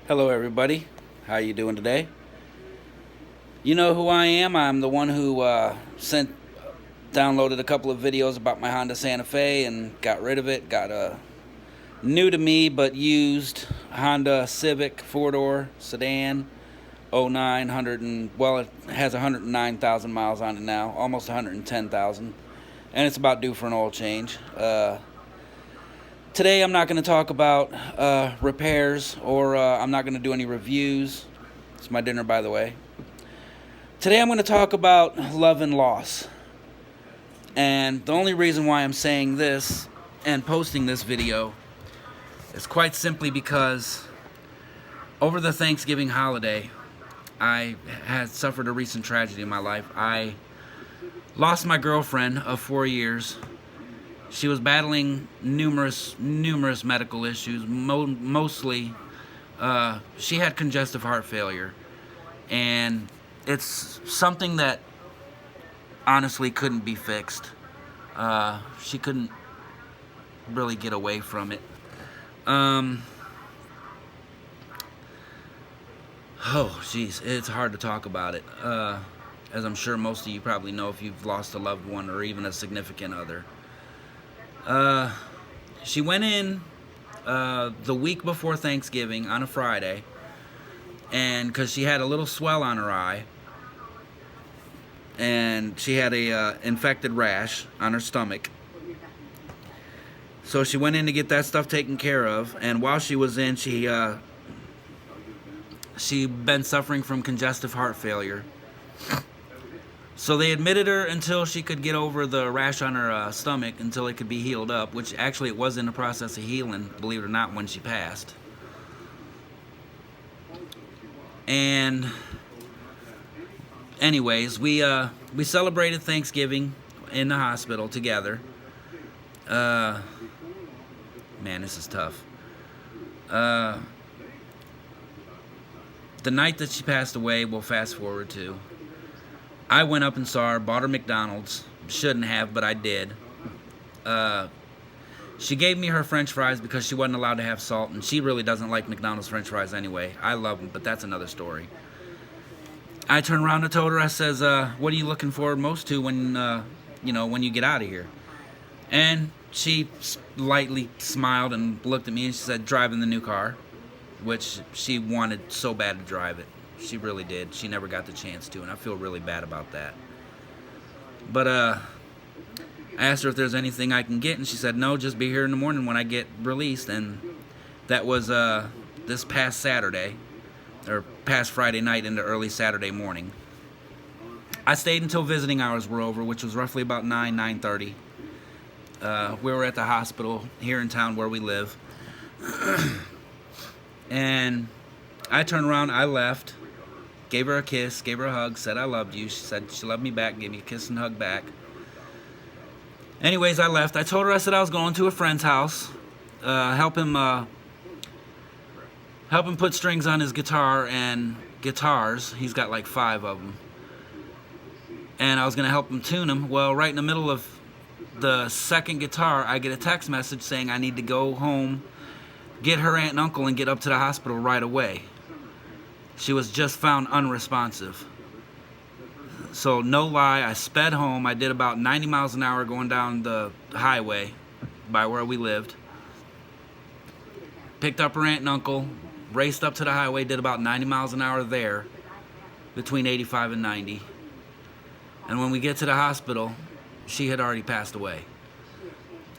Hello everybody, how you doing today? You know who I am. I'm the one who downloaded a couple of videos about my Honda Santa Fe and got rid of it. Got a new to me but used Honda Civic 4-door sedan, '09, it has 109,000 miles on it now, almost 110,000, and it's about due for an oil change. Today I'm not going to talk about repairs, or I'm not going to do any reviews. It's my dinner, by the way. Today I'm going to talk about love and loss. And the only reason why I'm saying this and posting this video is quite simply because over the Thanksgiving holiday, I had suffered a recent tragedy in my life. I lost my girlfriend of 4 years. She was battling numerous medical issues. Mostly, she had congestive heart failure. And it's something that honestly couldn't be fixed. She couldn't really get away from it. Oh, jeez, it's hard to talk about it. As I'm sure most of you probably know if you've lost a loved one or even a significant other. She went in the week before Thanksgiving on a Friday, and because she had a little swell on her eye, and she had a infected rash on her stomach. So she went in to get that stuff taken care of, and while she was in, she'd been suffering from congestive heart failure. So they admitted her until she could get over the rash on her stomach, until it could be healed up, which actually it was in the process of healing, believe it or not, when she passed. And anyways, we celebrated Thanksgiving in the hospital together. Man, this is tough. The night that she passed away, we'll fast forward to. I went up and saw her, bought her McDonald's. Shouldn't have, but I did. She gave me her French fries because she wasn't allowed to have salt, and she really doesn't like McDonald's French fries anyway. I love them, but that's another story. I turned around and told her, I says, what are you looking forward most to when you get out of here? And she lightly smiled and looked at me and she said, driving the new car, which she wanted so bad to drive it. She really did. She never got the chance to, and I feel really bad about that. But I asked her if there's anything I can get, and she said, no, just be here in the morning when I get released. And that was this past Saturday, or past Friday night into early Saturday morning. I stayed until visiting hours were over, which was roughly about 9:30. We were at the hospital here in town where we live. And I turned around, I left, gave her a kiss, gave her a hug, said I loved you. She said she loved me back, gave me a kiss and hug back. Anyways, I left. I told her, I said I was going to a friend's house, help him put strings on his guitar and guitars. He's got like 5 of them. And I was going to help him tune them. Well, right in the middle of the second guitar, I get a text message saying I need to go home, get her aunt and uncle, and get up to the hospital right away. She was just found unresponsive. So no lie, I sped home. I did about 90 miles an hour going down the highway by where we lived. Picked up her aunt and uncle, raced up to the highway, did about 90 miles an hour there, between 85 and 90. And when we get to the hospital, she had already passed away.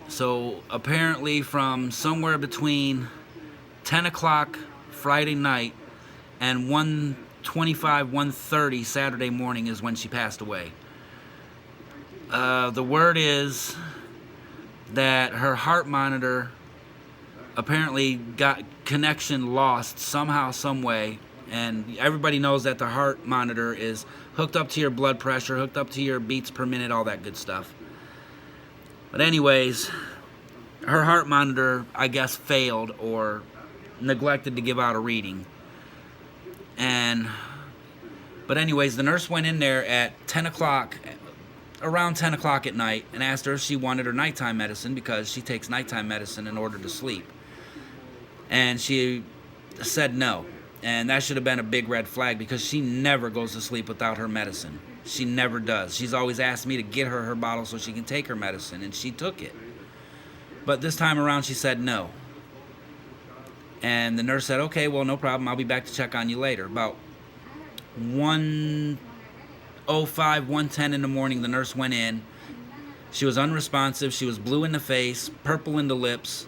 So apparently from somewhere between 10 o'clock Friday night and 1:25, 1:30 Saturday morning is when she passed away. The word is that her heart monitor apparently got connection lost somehow, some way. And everybody knows that the heart monitor is hooked up to your blood pressure, hooked up to your beats per minute, all that good stuff. But anyways, her heart monitor, I guess, failed or neglected to give out a reading. But anyways, the nurse went in there at 10 o'clock, around 10 o'clock at night, and asked her if she wanted her nighttime medicine because she takes nighttime medicine in order to sleep. And she said no. And that should have been a big red flag, because she never goes to sleep without her medicine. She never does. She's always asked me to get her bottle so she can take her medicine, and she took it. But this time around, she said no. And the nurse said, okay, well, no problem. I'll be back to check on you later. About 1:05, 1:10 in the morning, the nurse went in. She was unresponsive. She was blue in the face, purple in the lips.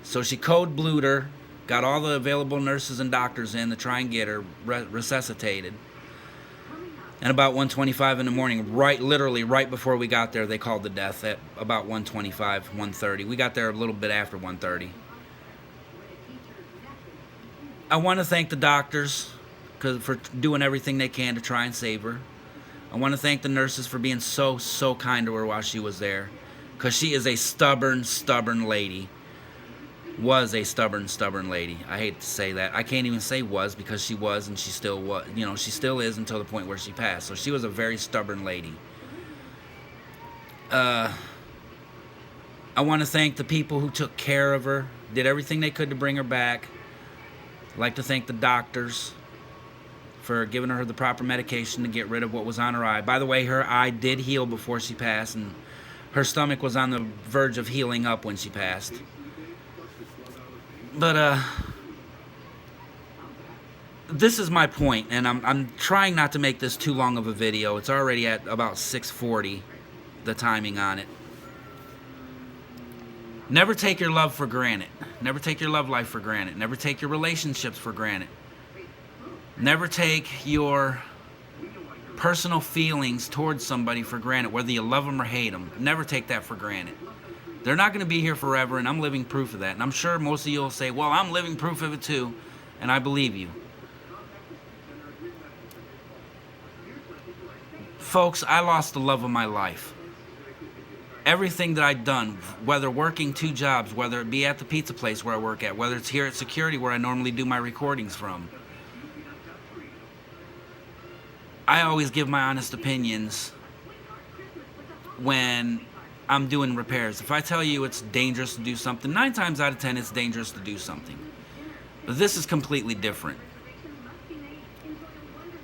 So she code blued her, got all the available nurses and doctors in to try and get her resuscitated. And about 1:25 in the morning, literally right before we got there, they called the death at about 1:25, 1:30. We got there a little bit after 1:30. I want to thank the doctors for doing everything they can to try and save her. I want to thank the nurses for being so kind to her while she was there, because she is a stubborn lady. Was a stubborn lady. I hate to say that. I can't even say was, because she was, and she still was. You know, she still is until the point where she passed. So she was a very stubborn lady. I want to thank the people who took care of her, did everything they could to bring her back. I'd like to thank the doctors for giving her the proper medication to get rid of what was on her eye. By the way, her eye did heal before she passed, and her stomach was on the verge of healing up when she passed. But this is my point, and I'm trying not to make this too long of a video. It's already at about 6:40, the timing on it. Never take your love for granted. Never take your love life for granted. Never take your relationships for granted. Never take your personal feelings towards somebody for granted, whether you love them or hate them. Never take that for granted. They're not going to be here forever, and I'm living proof of that. And I'm sure most of you will say, well, I'm living proof of it too, and I believe you. Folks, I lost the love of my life. Everything that I'd done, whether working 2 jobs, whether it be at the pizza place where I work at, whether it's here at security where I normally do my recordings from, I always give my honest opinions when I'm doing repairs. If I tell you it's dangerous to do something, 9 times out of 10 it's dangerous to do something. But this is completely different.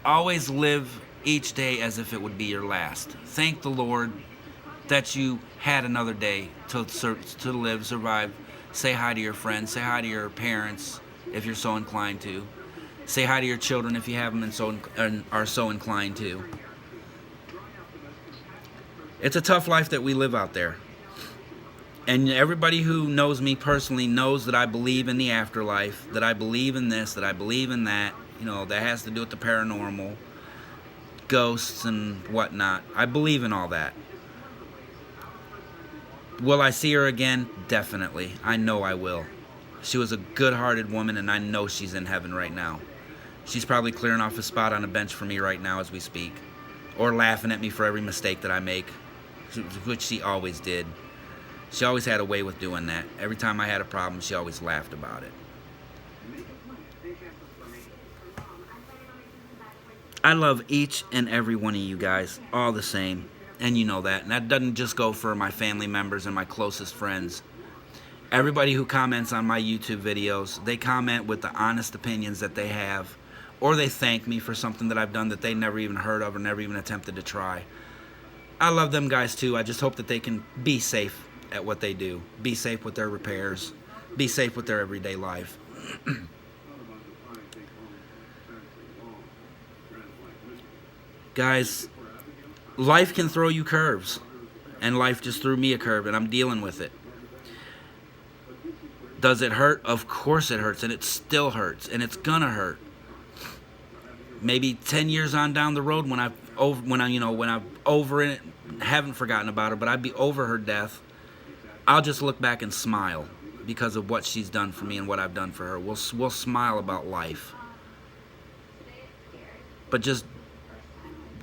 Always live each day as if it would be your last. Thank the Lord that you had another day to live, survive. Say hi to your friends. Say hi to your parents if you're so inclined to. Say hi to your children if you have them and are so inclined to. It's a tough life that we live out there. And everybody who knows me personally knows that I believe in the afterlife, that I believe in this, that I believe in that. You know, that has to do with the paranormal, ghosts and whatnot. I believe in all that. Will I see her again? Definitely. I know I will. She was a good-hearted woman, and I know she's in heaven right now. She's probably clearing off a spot on a bench for me right now as we speak. Or laughing at me for every mistake that I make, which she always did. She always had a way with doing that. Every time I had a problem, she always laughed about it. I love each and every one of you guys, all the same. And you know that. And that doesn't just go for my family members and my closest friends. Everybody who comments on my YouTube videos, they comment with the honest opinions that they have. Or they thank me for something that I've done that they never even heard of or never even attempted to try. I love them guys too. I just hope that they can be safe at what they do. Be safe with their repairs. Be safe with their everyday life. Guys, life can throw you curves. And life just threw me a curve, and I'm dealing with it. Does it hurt? Of course it hurts, and it still hurts, and it's gonna hurt. Maybe 10 years on down the road, when I'm over it, haven't forgotten about her, but I'd be over her death, I'll just look back and smile because of what she's done for me and what I've done for her. We'll smile about life. But just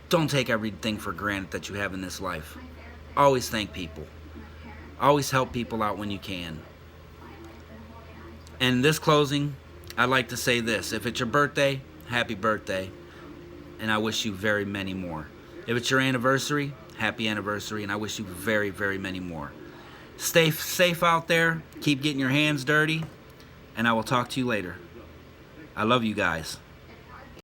don't take everything for granted that you have in this life. Always thank people. Always help people out when you can. And this closing, I'd like to say this. If it's your birthday, happy birthday. And I wish you very many more. If it's your anniversary, happy anniversary. And I wish you very, very many more. Stay safe out there. Keep getting your hands dirty. And I will talk to you later. I love you guys.